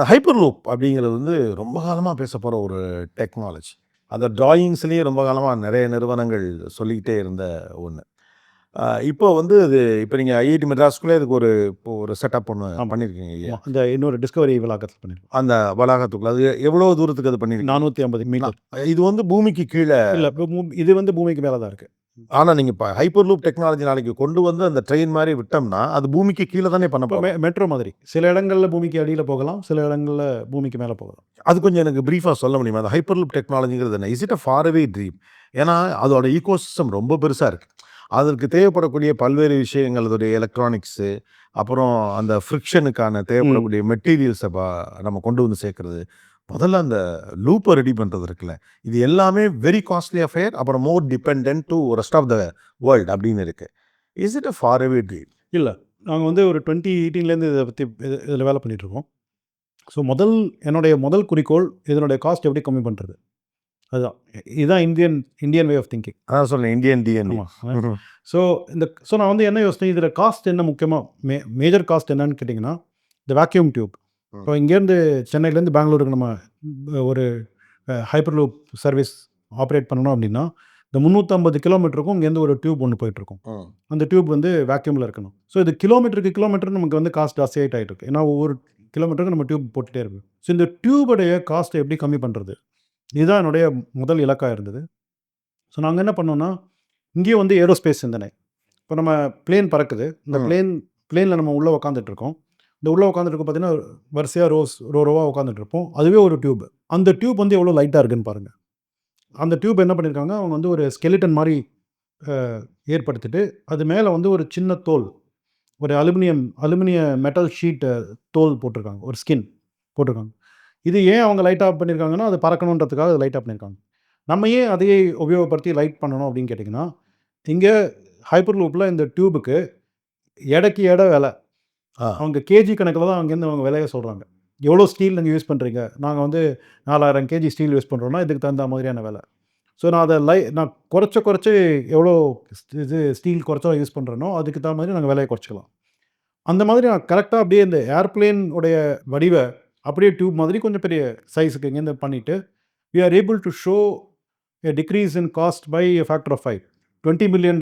Hyper loop அப்படிங்கிறது வந்து ரொம்ப காலமா பேசப்போற ஒரு டெக்னாலஜி. அந்த டிராயிங்ஸ்லயே ரொம்ப காலமா நெறைய நிறுவனங்கள் சொல்லிக்கிட்டே இருந்த ஒண்ணு. இப்போ வந்து இப்ப நீங்க ஐஐடி மெட்ராஸ்குள்ளே இதுக்கு இப்போ ஒரு செட்டப் ஒண்ணு ஆமா, பண்ணியிருக்கீங்க இல்லையா? ஆமா. அந்த இன்னொரு டிஸ்கவரி வளாகத்துல பண்ணியிருக்கோம். அந்த வளாகத்துக்குள்ள. அது எவ்வளோ தூரத்துக்கு அது பண்ணியிருக்கீங்க? 450 மீட்டர். இது வந்து பூமிக்கு கீழ. இல்ல, இப்ப இது வந்து பூமிக்கு மேல தான் இருக்கு. ஆனா நீங்க இப்ப ஹைப்பர் லூப் டெக்னாலஜி நாளைக்கு கொண்டு வந்து அந்த ட்ரெயின் மாரி விட்டோம்னா, அது பூமிக்கு கீழ தானே பண்ண இப்ப போறோம். மெட்ரோ மாதிரி. சில இடங்கள்ல பூமிக்கு அடியில போகலாம். சில இடங்கள்ல பூமிக்கு மேல போகலாம். அது கொஞ்சம் எனக்கு பிரீஃபா சொல்ல முடியுமா? அந்த ஹைப்பர் லூப் டெக்னாலஜிங்கிறது என்ன? Is it a far away dream? ஏன்னா, அதோட ஈக்கோசிஸ்டம் ரொம்ப பெருசா இருக்கு. அதற்கு தேவைப்படக்கூடிய பல்வேறு விஷயங்கள், அதோடைய எலக்ட்ரானிக்ஸு, அப்புறம் அந்த ஃப்ரிக்ஷனுக்கான ம். தேவைப்படக்கூடிய மெட்டீரியல்ஸ நம்ம கொண்டு வந்து சேர்க்கிறது. முதல்ல அந்த லூப்ப ரெடி பண்றது இருக்குல்ல, இது எல்லாமே வெரி காஸ்ட்லி அஃபேர். அப்புறம் more dependent to rest of the world அப்படின்னு இருக்கு. Is it a far away dream? இல்ல. நாங்க வந்து ஒரு 2018லேருந்து இத பத்தி இதுல வேலை பண்ணிட்டு இருக்கோம். ஸோ என்னுடைய முதல் குறிக்கோள் இதனுடைய காஸ்ட் எப்படி கம்மி பண்றது? அதுதான். இதுதான் Indian Indian way of thinking. அதான் சொன்னேன் இந்தியன் டிஎன்ஏ. ஆமா. ஸோ நான் வந்து என்ன யோசித்தேன், இதில காஸ்ட் என்ன முக்கியமா மேஜர் காஸ்ட் என்னன்னு கேட்டிங்கன்னா, இந்த வேக்யூம் டியூப். இப்போ இங்கேருந்து சென்னையிலேருந்து பெங்களூருக்கு நம்ம ஒரு ஹைப்பர் லூப் சர்வீஸ் ஆப்பரேட் பண்ணணும் அப்படின்னா, இந்த 350 கிலோமீட்டருக்கும் இங்கேருந்து ஒரு டியூப் ஒண்ணு போயிட்டுருக்கும். அந்த டியூப் வந்து வேக்யூமில இருக்கணும். ஸோ இது கிலோமீட்டருக்கு கிலோமீட்டர் நமக்கு வந்து காஸ்ட் ஜாஸ்தியாயிட்டு ஆயிட்டு ஏன்னா ஒவ்வொரு கிலோமீட்டருக்கும் நம்ம டியூப் போட்டுட்டே இருக்கோம். ஸோ இந்த டியூபுடைய காஸ்ட்ட எப்படி கம்மி பண்றது? இதுதான் என்னுடைய முதல் இலக்கா இருந்தது. ஸோ நாங்க என்ன பண்ணோம்னா, இங்கேயும் வந்து ஏரோஸ்பேஸ் சிந்தனை. இப்போ நம்ம பிளேன் பறக்குது. இந்த பிளேன்ல நம்ம உள்ள உட்காந்துட்டு இருக்கோம். இந்த உள்ள உட்காந்துட்டு இருக்கோம் பார்த்தீங்கன்னா, வரிசையா ரோவா உட்காந்துட்டு இருப்போம். அதுவே ஒரு டியூப். அந்த டியூப் வந்து எவ்வளோ லைட்டா இருக்குன்னு பாருங்க. அந்த டியூப் என்ன பண்ணியிருக்காங்க, அவங்க வந்து ஒரு ஸ்கெலிட்டன் மாரி அ ஏற்படுத்திட்டு, அது மேல வந்து ஒரு சின்ன தோல், ஒரு அலுமினிய மெட்டல் ஷீட் தோல் போட்டிருக்காங்க. ஒரு ஸ்கின் போட்டிருக்காங்க. இது ஏன் அவங்க லைட்டா பண்ணியிருக்காங்கன்னா, அது பறக்கணுன்றதுக்காக அது லைட்டா பண்ணியிருக்காங்க. நம்ம ஏன் அதையே உபயோகப்படுத்தி லைட் பண்ணணும் அப்படின்னு கேட்டிங்கன்னா, இங்க ஹைப்பர் லூப்ல இந்த டியூபுக்கு எடைக்கு எடை விலை. ஆ. அவங்க கேஜி கணக்குல தான் அங்கேருந்து அவங்க விலைய சொல்றாங்க. எவ்வளோ ஸ்டீல் நீங்க யூஸ் பண்றீங்க? நாங்க வந்து 4000 கேஜி ஸ்டீல் யூஸ் பண்றோம்னா, இதுக்கு தகுந்த மாதிரியான விலை. ஸோ நான் அத நான் குறைச்சு எவ்வளோ ஸ்டீல் குறைச்சா யூஸ் பண்றேனோ, அதுக்கு தகுந்த மாதிரி நாங்க விலைய குறைச்சுக்கலாம். அந்த மாதிரி நான் கரெக்ட்டா அப்படியே இந்த ஏர்பிளேன் உடைய வடிவ அப்படியே டியூப் மாதிரி கொஞ்சம் பெரிய சைஸ்க்கு இங்கேருந்து பண்ணிட்டு, we are able to show a decrease in cost by a factor of 5. $20 million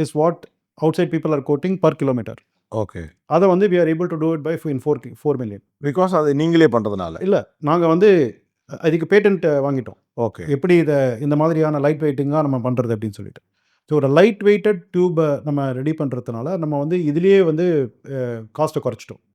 is what outside people are quoting per kilometer. Okay. அத வந்து we are able to do it by in 4 million. Because அது நீங்களே பண்றதுனால. இல்ல, நாங்க வந்து அதுக்கு patent வாங்கிட்டோம். ஓகே. எப்படி இந்த மாதிரியான லைட் வெயிட்டிங்கா நம்ம பண்றது அப்படின்னு சொல்லிட்டு. ஸோ ஒரு லைட் வெயிட்டட் டியூப நம்ம ரெடி பண்றதுனால, நம்ம வந்து இதிலேயே வந்து காஸ்ட்ட குறைச்சுட்டோம்.